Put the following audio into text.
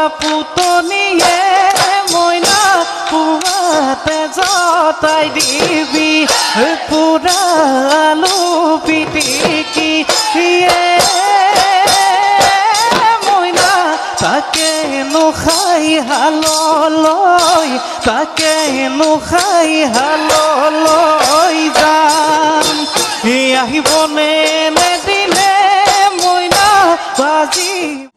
পুৰা পুতনিয়ে মইনা পুৱাতে জতাই দিবি পুৰা আলু পিটিকি মইনা তাকেনো খাই হাললৈ তাকেনো খাই হাললৈ যাম আহিবনে নেদিলে মইনা বাজি